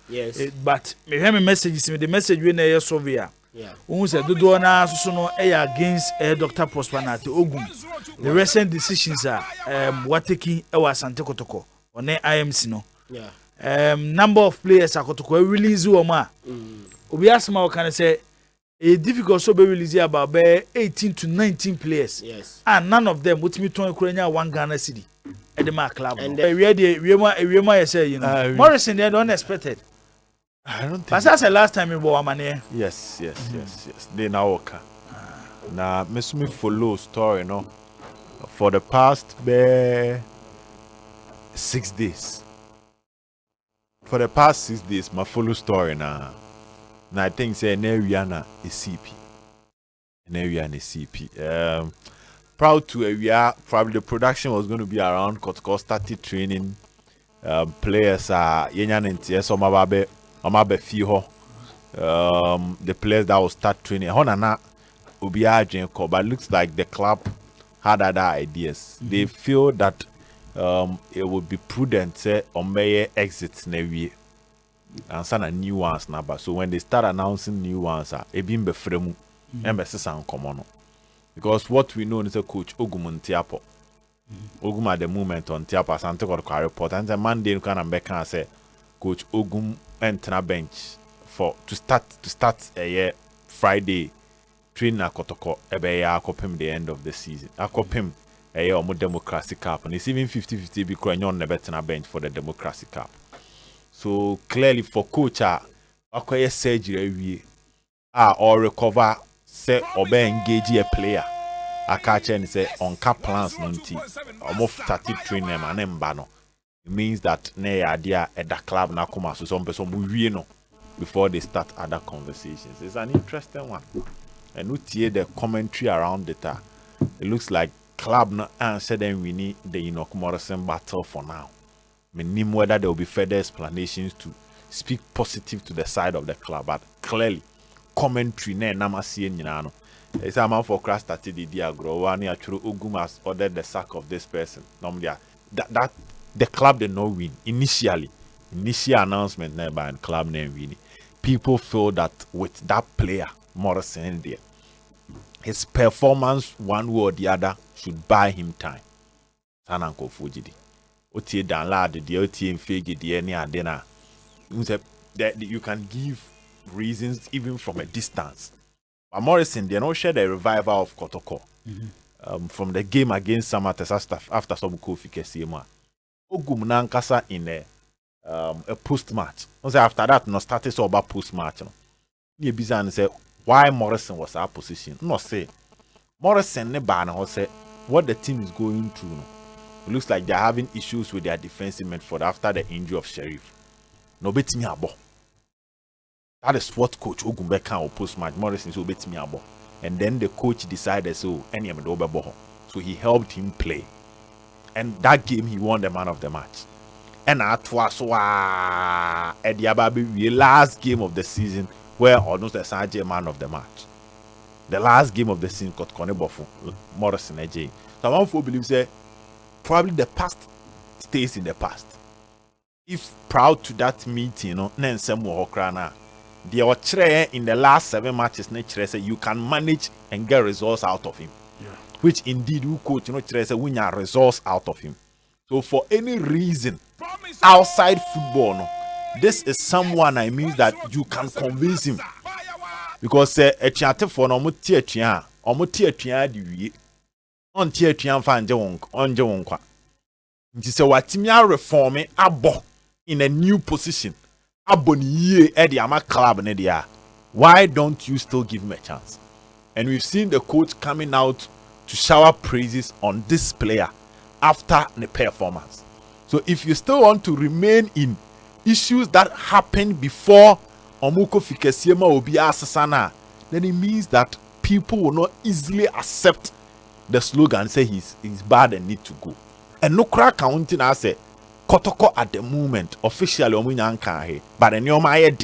Yes. But me hear me messages me the message we na survey. Yeah. Who said do na so no against Dr. Prosperity Ogum. The recent decisions are what taking Asante Kotoko on IMC no. Yeah. Number of players akotoko release o ma. Obi asema can say a difficult so be release about 18 to 19 players. Yes. And none of them with me to Ukraine one Ghana city at the mark club. And we say, you know, Morrison they don't expected. I don't think. But that's the last time we bought money. Yes. They now work. Now, me follow story, no, for the past 6 days. For the past 6 days, my follow story now. Now I think say Neriana is CP. Neriana is CP. Proud to we are probably the production was going to be around Kotoko started training players Yenyan and some Amabe Fiho. The players that will start training. Honana Ubiajenko, but looks like the club had other ideas. They feel that it would be prudent say Omeye exits Nevi and send a new ones number. So when they start announcing new ones, ebin be fremu and be sesan common. Because what we know is a coach Ogum on Tiapo. Ogum at the moment on Tiapo Sante got report and the Monday can and say Coach Ogum enter bench to start a year Friday train na Kotoko ebe ya akopim the end of the season. Akopim a year or Democracy Cup and it's even 50-50 because you're never a bench for the Democracy Cup. So clearly for coach akoye surgery or recover say obe engage a player. Akache and say on cap plans nunti almost started training them and mbano. It means that ne idea at the club na come so some person we know before they start other conversations. It's an interesting one. And we hear the commentary around it. It looks like club no answer then we need the Enock Morrison battle for now. I mean whether there will be further explanations to speak positive to the side of the club, but clearly commentary ne namasi nyina no. It's a man for crash started the diagro one actually Ogum has ordered the sack of this person. Normally that the club did not win initial announcement by the club name winning. People feel that with that player Morrison there, his performance one way or the other should buy him time. Sananko Fujidi. Otie dan lad the otie in fegi the any adena. You can give reasons even from a distance. But Morrison, they don't share the revival of Kotoko from the game against Samates after some Kofi Kesima. Ogum Nankasa in a post match. After that, no started so about post match. You bizarre say why Morrison was our position. No say Morrison ne ban say what the team is going through. It looks like they're having issues with their defensive midfield after the injury of Sheriff. No bet me abo. That is what coach Ogum Beka or post match Morrison so bet me abo. And then the coach decided so any of the so he helped him play. And that game he won the man of the match. And that was the last game of the season where almost the Sanjay man of the match. The last game of the season got Konebofu Morrison AJ. So one for believe say probably the past stays in the past. If proud to that meeting, you know, then some more Okrana. They are in the last 7 matches, nature say you can manage and get results out of him. Yeah. Which indeed you coach, you know, say win your results out of him. So for any reason outside football, no, this is someone I mean that you can convince him. Because a chat for no mutia di on tia fan on Jonkwa. It is a watimia reforming abo in a new position. Aboni Eddie Ama club nedia. Why don't you still give him a chance? And we've seen the coach coming out to shower praises on this player after the performance. So if you still want to remain in issues that happened before Omuko Fikesiema Obi Asasana, then it means that people will not easily accept the slogan and say he's bad and need to go. And no crack counting I say Kotoko at the moment officially omunyanka, but then you might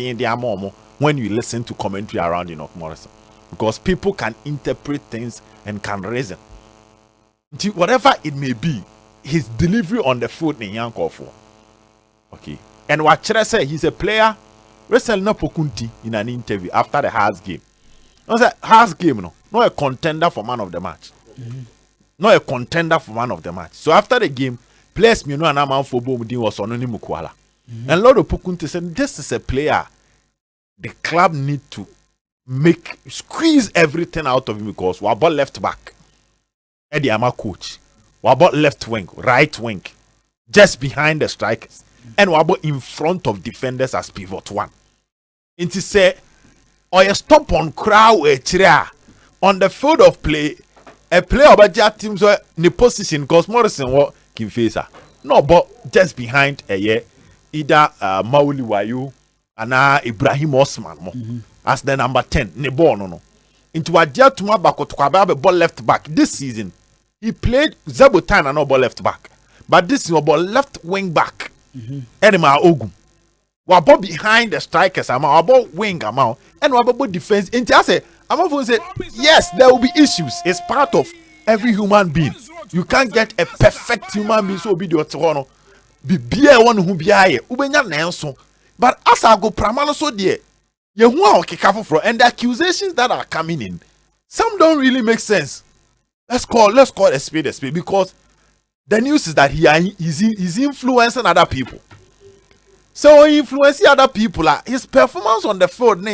when you listen to commentary around Enock Morrison, because people can interpret things and can reason. Whatever it may be, his delivery on the field in Yankofu. Okay. And what should I say? He's a player Recently, no Pokunti in an interview after the Hearts game. I said, Hearts game, no, not a contender for man of the match. Not a contender for man of the match. So after the game, players me know an amount for Bomudi was on Mukwala. And Lord of Pokunti said, this is a player the club need to squeeze everything out of him because we about left back. Eddie Ama coach. We about left wing, right wing, just behind the strikers. And we about in front of defenders as pivot one. It is say, or you stop on crowd on the field of play. A player about your teams were in the position because Morrison was give face. No, but just behind a year, either Mauli Wayu and Ibrahim Osman as the number 10. Ne ball no. Into a jet to my back to ball left back this season. He played Zabutan and no ball left back, but this is about left wing back. Enema Ogum. We about behind the strikers amount, about wing amount, and we about defense. Into I say. I'm going to say, yes, there will be issues. It's part of every human being. You can't get a perfect human being so be the Toronto. Be one who be higher. But as I go pramano so dear, you want to careful for and the accusations that are coming in, some don't really make sense. Let's call a spade because the news is that he's influencing other people. So influencing other people, his performance on the field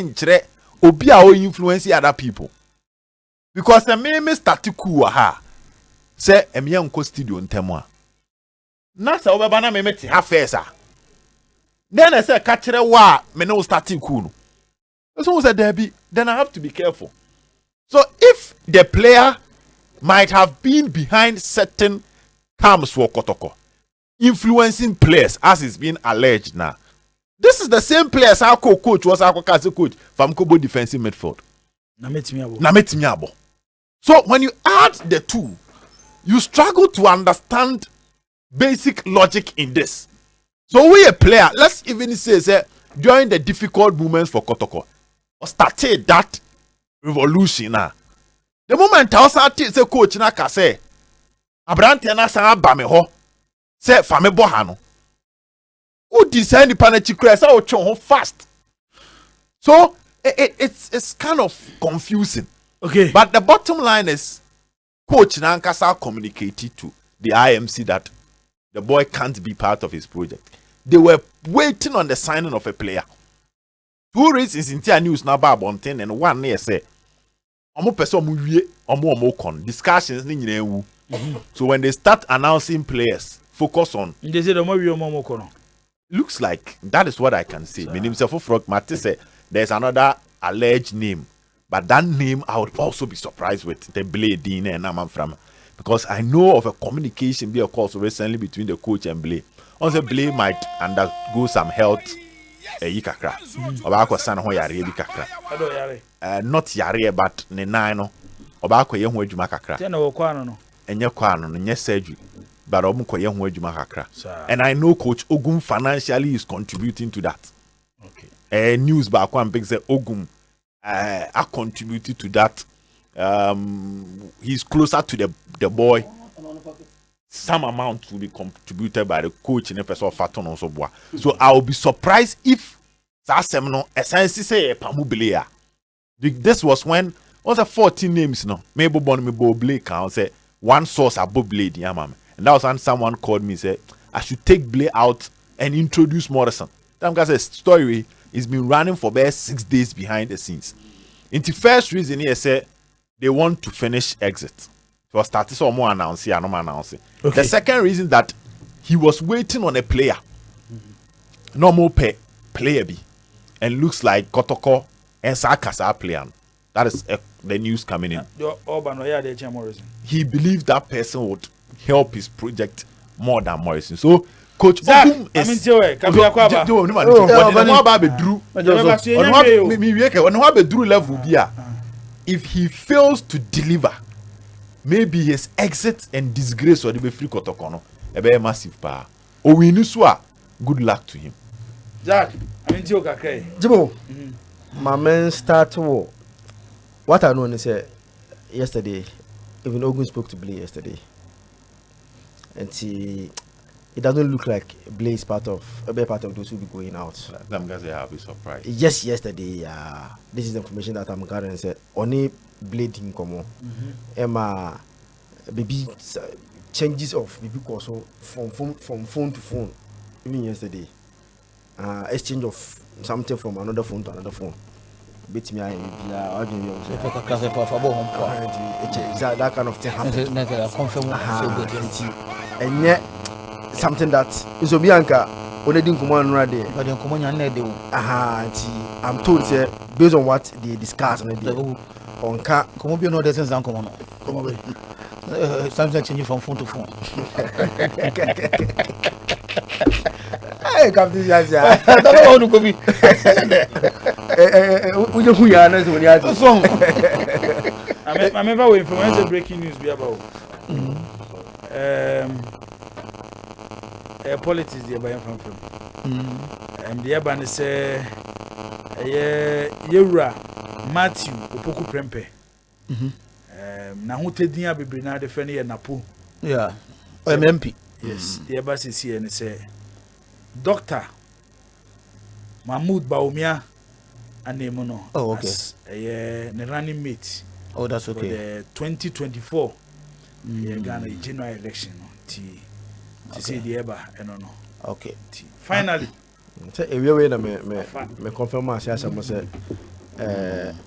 obi a o influence other people because the me start cool ha say emia nko studio ntemo a na say obeba na me meti ha first then I say ka kire wa me no start cool no so say there be then I have to be careful. So if the player might have been behind certain camps for Kotoko influencing players as is being alleged now. This is the same players our coach was our coach from Kobo defensive midfield. Nametimiabo. So when you add the two, you struggle to understand basic logic in this. So we a player, let's even say during the difficult moments for Kotoko, started that revolution now. The moment I started say coach na ka say Abrante na san ba me ho say fa me bohano. Who design the panachikres out fast? So it's kind of confusing. Okay. But the bottom line is Coach Nankasa communicated to the IMC that the boy can't be part of his project. They were waiting on the signing of a player. 2 reasons in Tia News now about Bonten and one near say discussions. So when they start announcing players, focus on. Looks like that is what I can say. My name is Frog Matisse said there's another alleged name, but that name I would also be surprised with the Blade and Naman from because I know of a communication be of course recently between the coach and Blade. Also, Blade might undergo some health yikakra. Obako san ho yare bikakra. Not yare but ne nine obako ye ho adwuma kakra. Tena wo kwano no. Enye kwano no nye surgery. But and I know Coach Ogum financially is contributing to that. Okay. News back one big say Ogum are contributing to that. He's closer to the boy. Some amount will be contributed by the coach in the person of Faton also. So I will be surprised if that seminal essentially say Pamublia. This was when was a 14 names no. Maybe born me Blake can say one source above Blade, yeah, ma'am. And that was when someone called me and said, I should take Blay out and introduce Morrison. That guy's story is been running for about 6 days behind the scenes. In the first reason, he said they want to finish exit. So I started some more announcing, no more announcing. Okay. The second reason that he was waiting on a player. No more player B. And looks like Kotoko and Sakasa player. That is the news coming in. He believed that person would help his project more than Morrison. So Coach Ogum is if he fails to deliver, maybe his exit and disgrace or the free Kotokono a very massive power. Or we good luck to him. Jack, Jibo, my man start war. What I know is yesterday, even Ogum spoke to Blay yesterday. And it doesn't look like Blaze part of a big part of those who be going out. Them guys I'll be surprised. Yes, yesterday, this is the information that I'm gathering. Said only Blade in common. Emma, baby changes of baby also from phone to phone. Even yesterday, exchange of something from another phone to another phone. Beat me, that kind of thing happened. And yet, something that is Obianca already in command already. But I'm told based on what they discussed on car, come you know the sense uncommon. Sometimes changing from phone to phone. Hey, come to this. I don't know how to go. We are not when you are song. I remember when information breaking news be about politics the by from the Abani say Yura Matthew Opoku Prempe na ho tedin abebre na de fe ne napo Yeah, MP. yes the embassy see and say Dr. Mahmoud Baumia Anemono. Oh, okay. The running mate. Oh, that's okay. For the 2024 Ghana general election. To see the Eba and no. Okay. Finally. Say a way me confirm as I say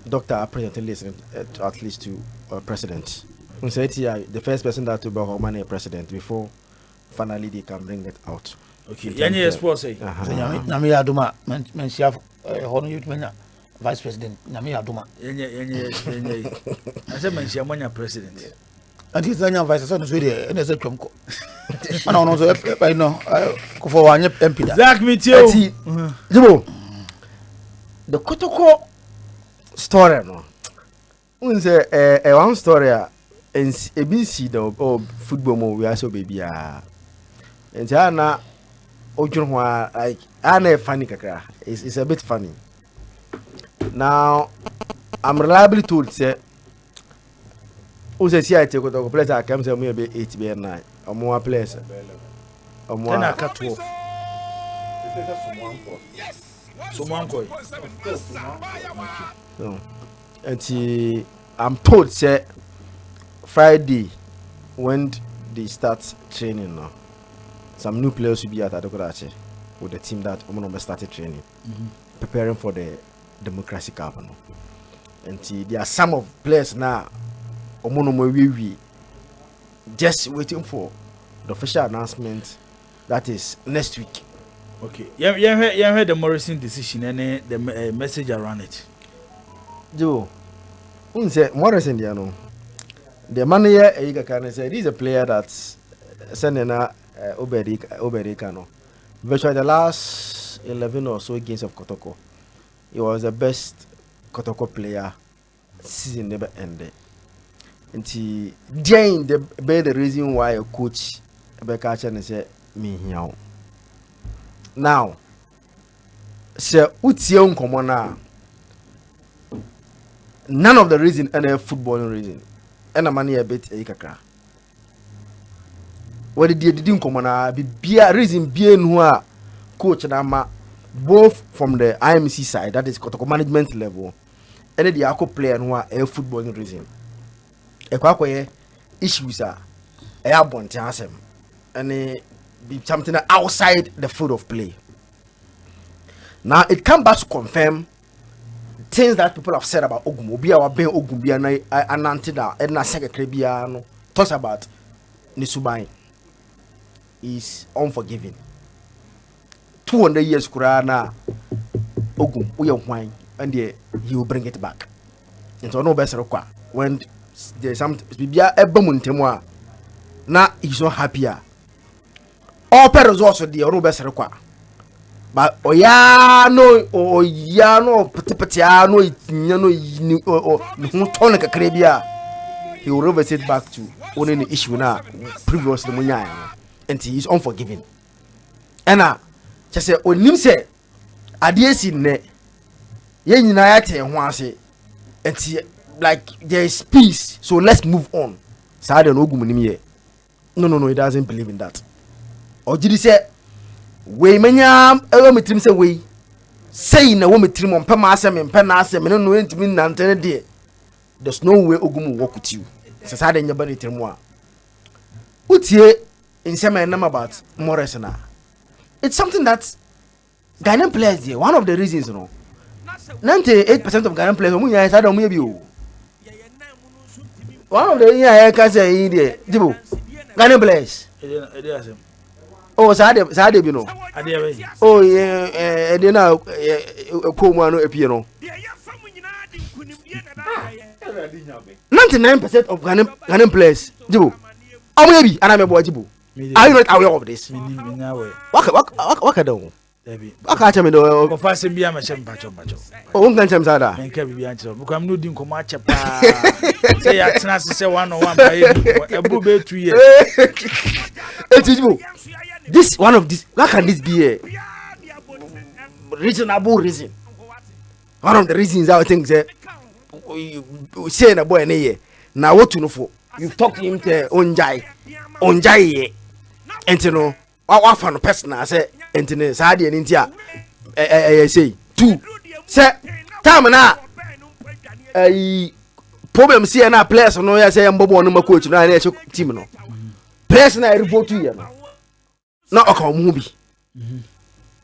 Dr. President listen at least to President. We say the first person that to be a president before finally they can bring it out. Okay. Any sports say. Nami aduma men chef hono you menya vice president nami aduma. Any. I said men chef menya president. And he's anya vice so no so dey na say twomko. Ana ono so I know ko for wanye MP da. Zach me too. Jibo. The Kotoko story no. We say one story and ABC the football mo we are so baby and na ojunwa like ana funny kakra. It's a bit funny. Now I'm reliably told say who say I take Kotoko players I come say me be 8 be 9 or more players. Or more na cut off. Someone go. No. And I'm told say Friday when they start training now, some new players will be at Adokorache with the team that started training, preparing for the Democracy Cup. No? And there are some of players now just waiting for the official announcement that is next week. Okay. You heard the Morrison decision and the message around it. Joe, say Morrison, you know, the man here, you can say this is a player that's sending Oberika. No, virtually the last 11 or so games of Kotoko, he was the best Kotoko player. Season never ended. And Jane the reason why a coach Becca and say me here. Now, sir, what's your common none of the reason any footballing reason. And a money a bit a kakra. What did you do common be a reason being who are coach and both from the IMC side, that is Kotoko management level, and the Ako player who are a footballing reason. A quack issues are a bon chance and be something outside the field of play. Now it comes back to confirm things that people have said about Ogum. Obi our ben Ogum bi na anantida and na secretary bia no talks about Nisubai is unforgiving. 200 years kura na Ogum we wine and he will bring it back. Into no best require when there's some bia ebamuntemu na he's not happier. All parents also the no best require. But oyano petiano tonica crabia he will reverse it back to only the issue now previously munya and he is unforgiving. And just say on him say adiesi ne ye nyina ya te ho ase and like there is peace, so let's move on. Sada no Ogum nim ye. No, he doesn't believe in that. ojiri se we menya ewo metrim se we say na wo metrim on pema asem mpe na asem no no entimi nante de there's no way Ogum will work with you se sa de nyaba netrim a utie insema enam about Morrison. It's something that Ghanaian players there, one of the reasons 98% of Ghanaian players omunya isa da omuye bi o. One of the I can say there Jibo Ghanaian players oh sa de bi no oh yeah they na ko mu ano epie no 99% of Ghanaian players Jibo omuye bi ana me bo Jibo. Are you not aware of this? Waka down. Waka chame do. Ko fa se bia ma chem pacho. Oh, unkan chem sada. Enka bibia nchiro. Bukam no din ko ma chepa. Say ya tena se 101 ba ebu be 2 years. Etijibo. This one of this, how can this be a reasonable reason? One of the reasons I think say say na boy na here. Na what to know for? You talk to him to onjai enti no wa fa no personal say enti ne sa de ni ntia say two say time na problem see na players no ya say mbobo no ma coach no na team no players na report you no na o mu bi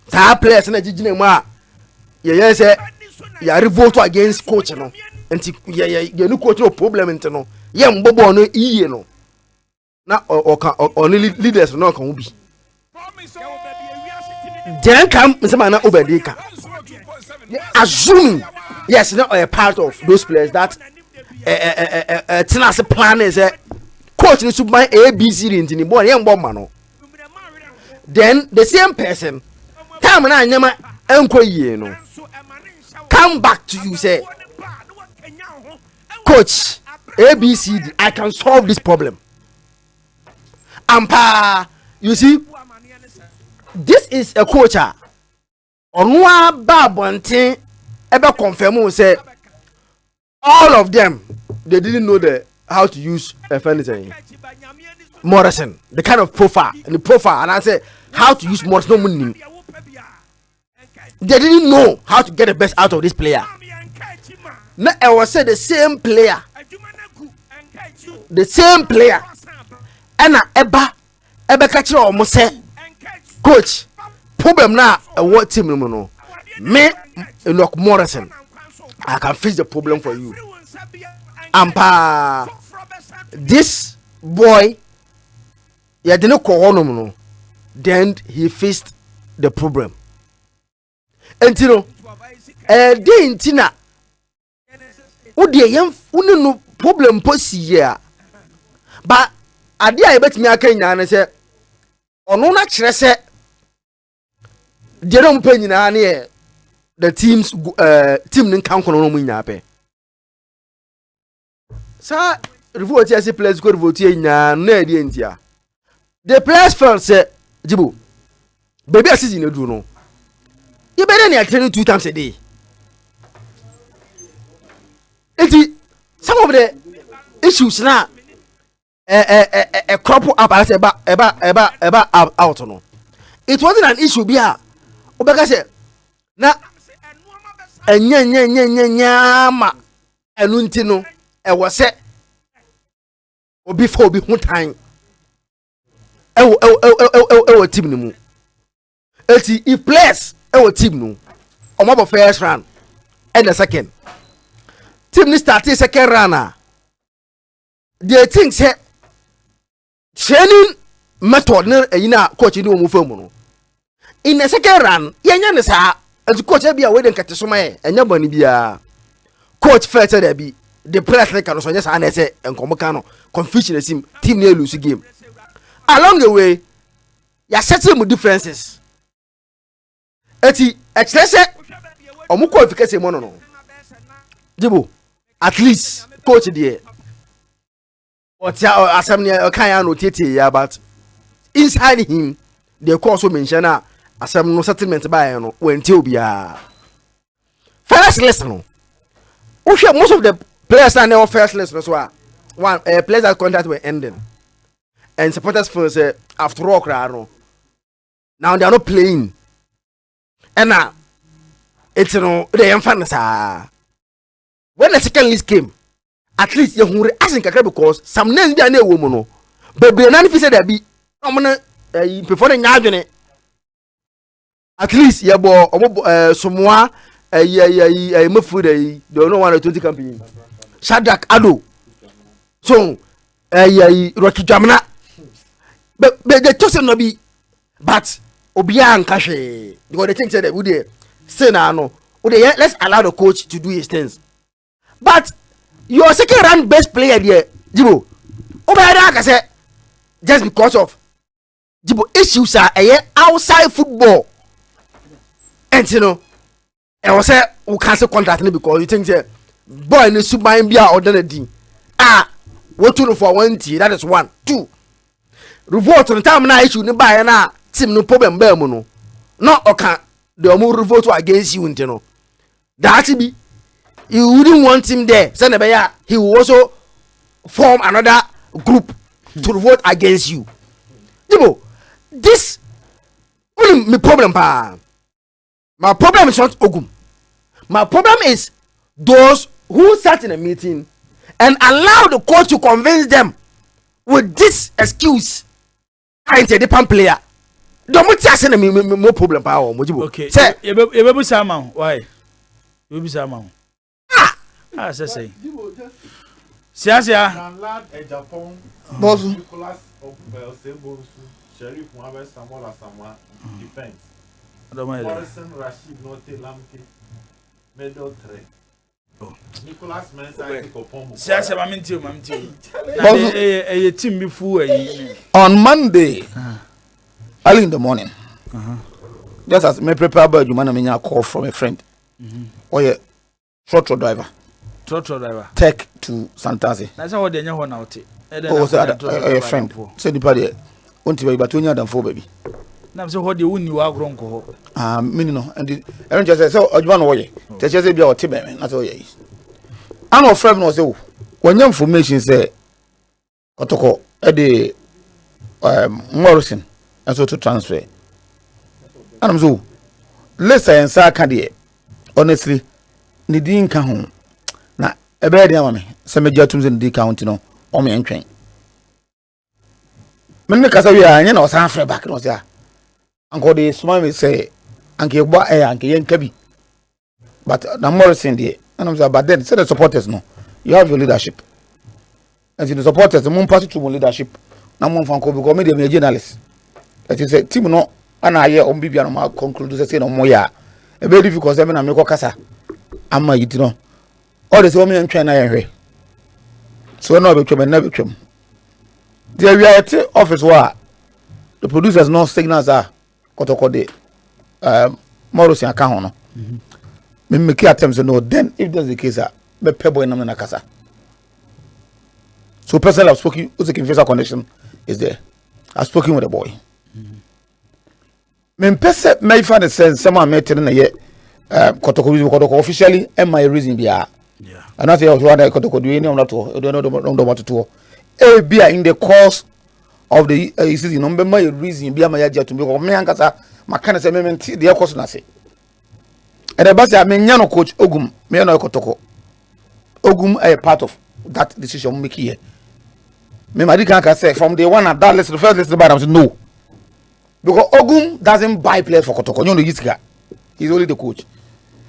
sa players na gigina mu a ye say ya revolt against coach no enti ye no coach no problem enti no ye mbobo no iye no na only leaders no kan bi then come na obedeka assuming yes not a part of those players that tennis plan is coach ni super ABC in the boy yam bomb no then the same person time na nyama enko yie no come back to you say coach ABCD I can solve this problem. Ampa, you see, this is a coach. Onwa babontin ebe confirm say all of them they didn't know how to use anything. Morrison, the kind of profile and I say how to use Morrison. No money. They didn't know how to get the best out of this player. Now I was say the same player, and eba catch almost say coach problem na what team no me Enock Morrison I can fix the problem for you. Ampa this boy ya didn't call no then he fixed the problem. And you know dey intina wo de yam unu no problem posi ya but ade a yebetimi aka nyina ne se ono na kire se de no mpa nyina ne the team nin kan kono no mu nyina pe sa revolt as players go revolt nyina na ade ntia the players felt say Jibo baby a season edu no you better na training 2 times a day. Some of the issues now a crop up as eba out no. It wasn't an issue bia obeka say na enya ma enu nti no e wo se obi for obi hu tan e team ni mu eti if players e team no omo first round and the second team ni start second round they think say training method na eyina coach ni omo famu no in the second round yenya ne sa as coach bia we den kate so mai enya bani bia coach first there be the press like no so nya sa na say enkomo kan no confusion team na lose game along the way ya settle mu differences eti express omo qualification mo no Jibo at least coach there what assembly kan ya no tete ya but inside him they also mention assembly no settlement by no went obia first lesson no most of the players are now first lesson so one players that contract were ending and supporters for say after all no Now they are not playing. And now it's they are fans. When the second list came, at least you were asking because some names are no woman. But be none said that be before the nyadwene. At least you bought someone food they don't want 20 campaign. Shadrach Ado. So Rocky Jamna. But the chosen no be but Obian Kashe because the thing said that we dey say now no let's allow the coach to do his things. But your second round best player there, Jibo. Obiara say just because of Jibo issues are outside football. And you know, I was say we cancel contract because you think say boy in the super NBA or the what to for 1 year, that is 1 2 revolt on time na issue ni buy na team no problem be mu no not oka the omo revolt against you ntino that be you wouldn't want him there say na be ya he will also form another group to revolt against you. Dibo, this only me problem pa. My problem is not Ogum. My problem is those who sat in a meeting and allow the coach to convince them with this excuse. I ain't a different player. Don't want to say no problem power. Okay. Say you be sama. Why? You be sama. Say. Sia. Japan. Boss. Nicholas Sheriff Mohammed Samola Sama defense. Morrison Rashid Note Lamke Medal 3. Nicholas Mensah Kopom. Sia maminti. A team before on Monday, early in the morning, just as me prepare about you, man, I call from a friend. Oh yeah, trotro driver. Tech to Santazi. That's how they know now. Oh, so a friend. Say the party. Want to be but 2 than 4 baby. Now so what the win you are grown ko. Minino and the Aaron just said so Ojuan way. Te just be our team man. That's all ye. I'm no friend no so when your information say Kotoko the Morrison and so to transfer. And I'm so let's say and sa can honestly ni din ka ho na ebe dey am me say me jatum in the county no o me entwen me ne kasa wi anya na o san frɛ back no say anko dey small me say anke gba anke yen kabi but na Morrison dey and I'm say but then say the supporters no you have your leadership and the supporters mun pass through leadership na mun fan ko because me dey me journalist that is say team no ana aye on bibia no ma conclude say no mo ya e be difficult say me na me ko kasa ama yiti no all the say me ntwen na ye so no be twem na be twem there we are at office where the producers no signals are Kotoko de Morrison aka ho no me make attempts no then if that's the case be pebo na na kasa so personally I've spoken with the face connection is there. I've spoken with the boy me pese me find the sense someone met na ye Kotoko officially and my reason bia and I say I was rather Kotoko do any not to do what to be in the course of the season number my reason bia my agent to me ankasa makana say me the course na say and the boss me nya no coach Ogum me no Kotoko Ogum a part of that decision make here me madi can say from the one at that list the first list by them no because Ogum doesn't buy players for Kotoko you know he's only the coach.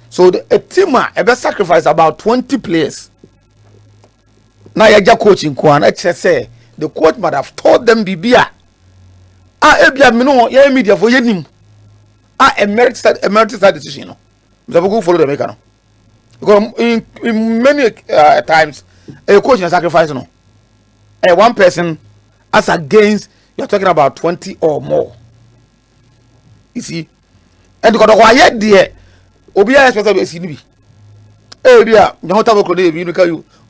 So a team ever sacrifice about 20 players. Now you're coaching Kwan. I say the coach might have taught them Bibia. Ebia mino ya media for yenim. Emeritus decision. So we go follow the maker. Because in many times a coach is sacrifice no. One person as against you're talking about 20 or more. You see, and because of why there. Obia especially be sinibi bia nyahota boko dey bi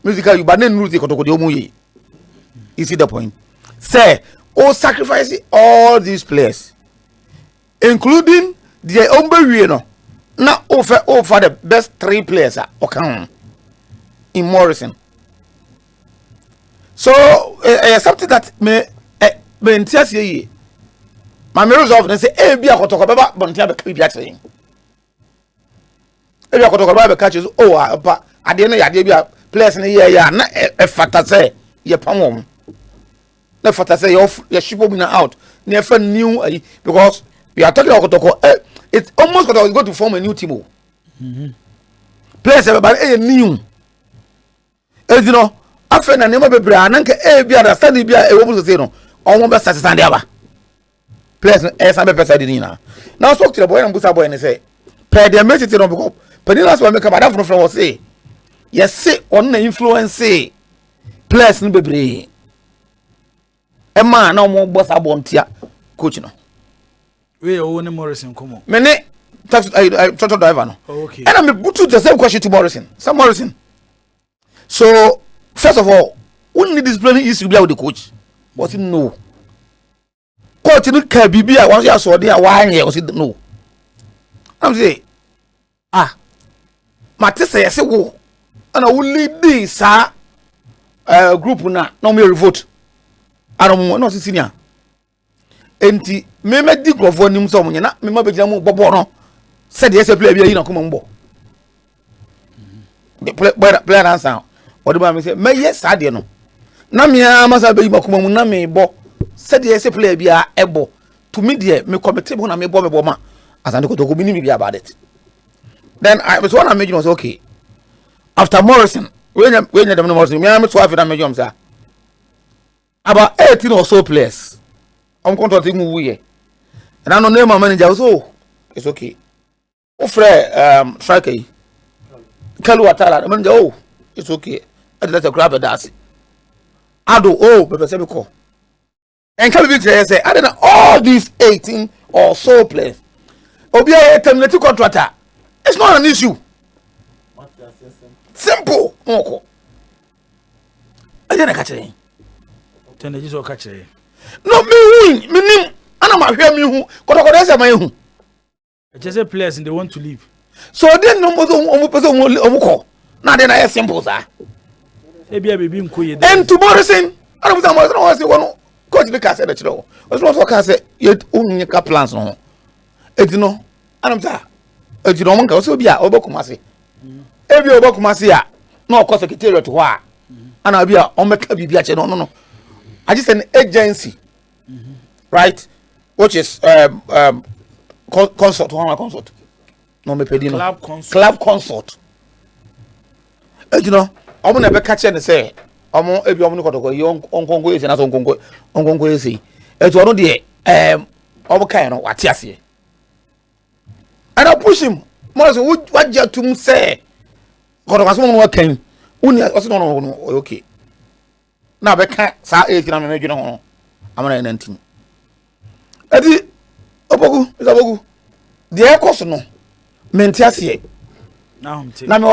musical you but then root Kotoko de omuye. You see the point say sacrifice all these players including the ombewie no na offer the best 3 players okan in Morrison so something that me entias ye my resolve and say e bia kotoko beba bontia be ka bia tren e bia kotoko beba be catch oh apa ade no yade bia players ne ya na e fata say ye pamom na fata say your ship will out never new because we are talking about kotoko it's almost going to form a new team players everybody new you know after na nemo bebre ananka bia da stand bia e wo bu say no on be start stand aba players some person dey na now so to the boy and busa boy and say per the message no because penina so make about from was say yes say on na influence players no bebre e ma na mo boss abontia coach no we Enock Morrison come me ne taxi driver no okay and I'm put the same question to Morrison some Morrison so first of all when the discipline is to be with the coach was it no coach no can be once you saw there why was it no I'm say Matisse say wo and I will lead this group na no me revolt I don't know senior enti me di grofo nim so munye na me ma begina mu bobo no said yes play bia yi na kuma mbo the player answer what do me say me yes ade no na me amasa be yi makuma mu na me bo said yes play bia ebo to me there me committee na me bo ma asante ko to ko bi ni bia about it then I was one imagine was okay after Morrison when them Morrison me am so after that me say about 18 or so players I'm going to take me and I don't know my manager so it's okay oh friend striker Kalu Atala manager oh it's okay I let a grab a dance I do oh but say call and can be say I don't know all these 18 or so players Obia terminated contractor it's not an issue simple moko I didn't catch it tene jiso catch it no me win me nim ana ma hwe me hu kotokodo se ma hu I just say players and they want to leave so then no mo person omu ko na dey na simple sa e bia bebi nkoye and to Morrison ana mo say Morrison was one coach be ka say the chiro was not talk say yet unyeka plans no edi no ana mo say edi no mo ka so bia obokumase e bia obokumase a na o secretariat ho a ana bia o meka bibia che no I just an agency right which is consult no me pedi no club consult you know omo na be catch and say omo ebi omo ko to yo onkongo ese na so onkongo ese etu ono de omo kan no wate ase and I push him more so what jatum say ko to kaso mo no kan uni oso no okay na be ka sa 8 na me dwene ho amana 19 edi opogu isabogu the course no mentiasie now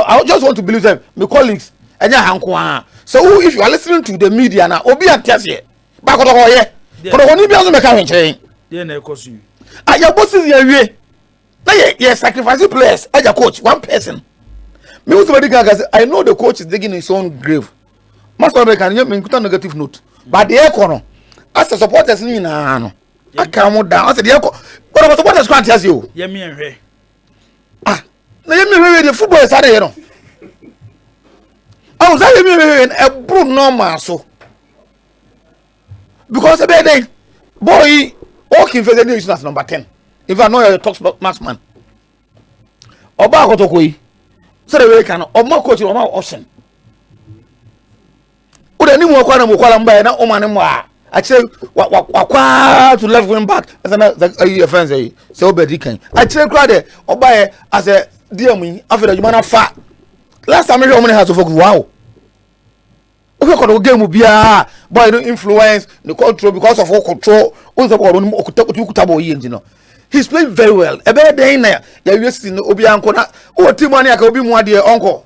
I just want to believe them my colleagues enya hanko so if you are listening to the media na obi antiasie ba ko to ho ye ko to ni bia so me ka wenchen dey na course you your bosses ya wie na ye sacrifice players aja coach one person me also be say I know the coach is digging his own grave master be can you put a negative note but the econo as the supporters ni na no aka mo down as the eco what about supporters can't tell you ye me enhwe na ye me we the football is there no I was say me e bro normal so because e be dey boy walking for the news as number 10 if I know your top marksman oba akotoko yi so the way can omo coach omo option ude ni mo kwa na mo kwala mba na o mane mo a kire wakwa to left wing back as na your friends say obedi kan a kire kra de oba as a DM yi after you na fa last time we has to focus wow okay ko game bia boy no influence the control because of control on the ball no okuta boy yi no he's playing very well e be dey na ya wesi no obi anko na o team ani aka obi mu ade onko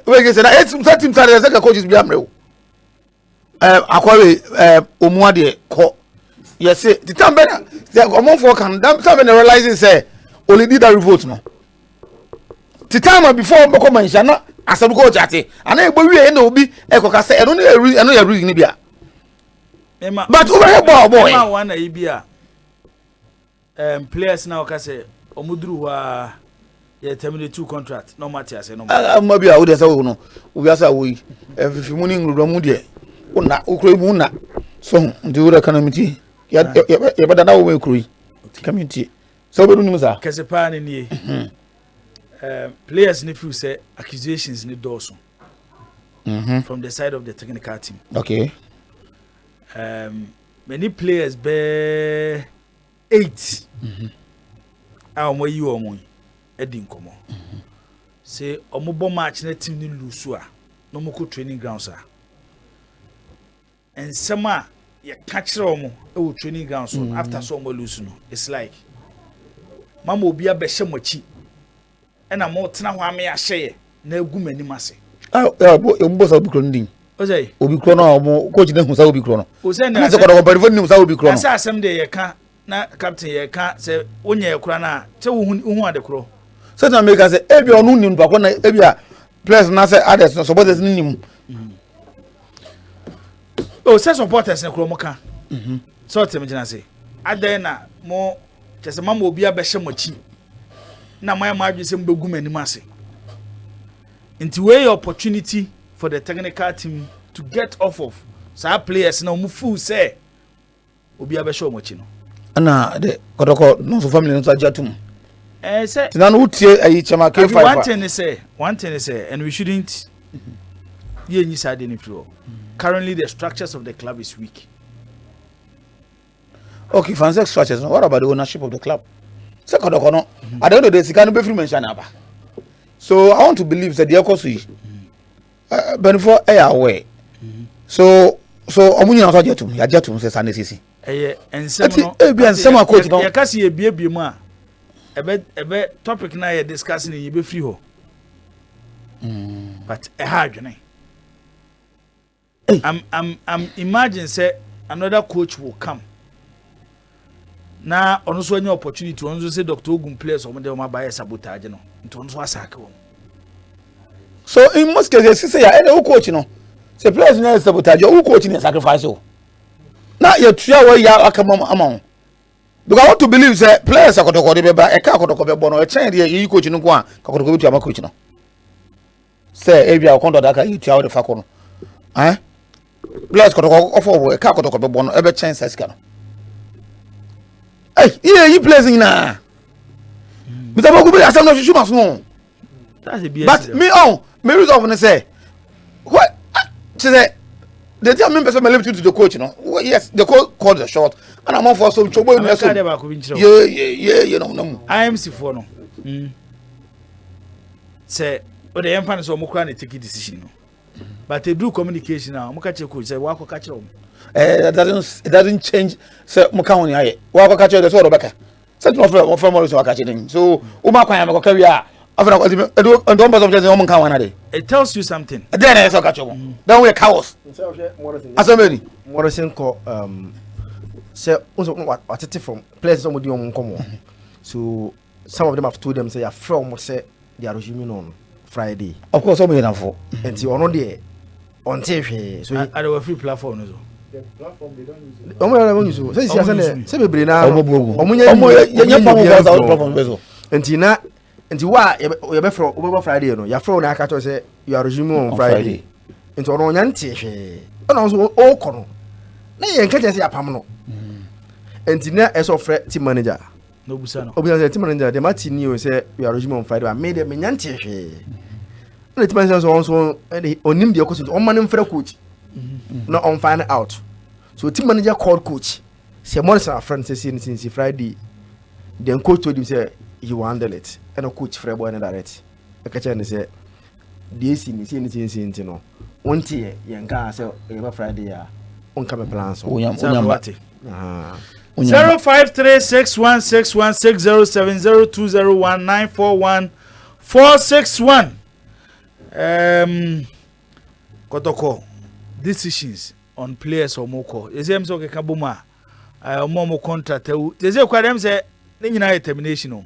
we get na it's team tare say coaches bi amre akwawe omu ade ko yes the time better the common for can time when realizing say only did that revolt no the time before beko mention na asabu coach ate ana egbo wie na obi ekoka say eno ya reason bia but over here boy ma wana ibia players now ka say omuduru wa ye terminate 2 contract no matter say no ma bia wo de say wo no wo asa wo yi fifi mu ni nguru mu de una ukro mu na so ndi wo kana miti ya bada na wo ekro yi community so be nu sa kase pa ni nie players ni feel say accusations ni doso from the side of the technical team. Okay. Many players be 8 omo yi omo edi nkomo say omo bo match na team ni lose a no mo ko training grounds a ensema ye catch omo e wo training grounds so after so omo lose no it's like mama obi abehye mochi e na mo tena ho ame ahye na egu manim ase bo sa obi kro ndin ozai obi kro no mo coach na hu sa obi kro no ozai na se ko ko ni sa obi kro no asa asem de ye ka na captain ye ka se wonya ye kura na che wo hu ade kro so na make say ebi onu nim pa ko na ebi a players na say others no supporters ni nim say supporters na kro mo ka so tem jina say adan na mo chese mama obi abehye mochi na my adwi se mbegu manim ase into way opportunity for the technical team to get off of some players now mu full say obi abehye mochi no na de kodoko no so family no so ajatum say na no utie ayi chama K5 one thing is say and we shouldn't ye nyi side any flow currently the structures of the club is weak. Okay, fancy structures. What about the ownership of the club? Second, I don't know the Sikano be free mention aba. So I want to believe that the Okosu but for away. So omunyi na so jetum, ya jetum se sanesisi. Ensem no. Ensem coach no. Ya kasi ye bie mu a ebe topic na ye discussing ye be free ho. But hard ne. I'm imagine say another coach will come. Na ono so any opportunity ono so say Dr. Ogum players omo de omo buy sabotage no nto ono so asake wo. So in most cases say ya any coach no say players no sabotage who coach no sacrifice o. Na you tua we ya akama amon. Because I want to believe say players akotoko de beba e ka akotoko be bo no e chen de yi coach no ko a akotoko be tua ma coach no. Say e bia o kondo da ka yi tua we fa ko no. Players akotoko ofo e ka akotoko be bo no e be chen sa sika no. Hey, you playing na. Mr. Bogu be asem no shu maso. That's a BS. But me reason of say what she say they tell me person me to the coach no. Yes, the coach called the shot and I'm on for some trouble in so. Yeah, you know no. IMC for no. Say o the empire so mo kra na take decision no. But they do communication now. Mo ka che coach say wa ko ka che it doesn't change so mo ka woni aye wa ko ka che so Rebecca so no for more so ka che den so o ma kwan ma ko ka wi a after and don't pass of just mo kan wana de it tells you something then so ka che mo then we chaos asomeni Morrison ko say what from players some di on komo so some of them have told them say ya from say they are resuming on Friday of course some na for and you ono there on TV so at our free platform no platform they don't use it. Omo use so say say bebre na omo nya platform bezo enti wa you be from Friday no ya from na aka to say you are resuming on Friday enti ono nya ntie hwe ono so o ko no na ye nka say apam no enti na eso frɛ team manager no busa no obi say team manager de Martin you say you are resuming on Friday but me de me nya ntie hwe na team manager so onim de okoso o man mfrɛ coach no on find out so team manager called coach say Morrison our friend say since Friday then coach told him say he will handle it and coach free boy na direct e ka chen say DC ni say no wonti ye nka say e Friday ya on come plans so unyamba 053616616070201941 Kotoko decisions on players or moko is them so ka boma mo contract they say kwa dem say ni nyina termination o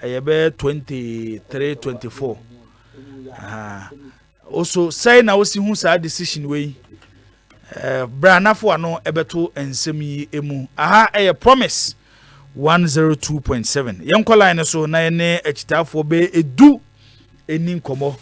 e be 23 24 also say na osi hu sa decision we Branafo ano ebeto ensem yi emu aha promise 102.7 yenko line so na ne achitafo be edu eni nkomo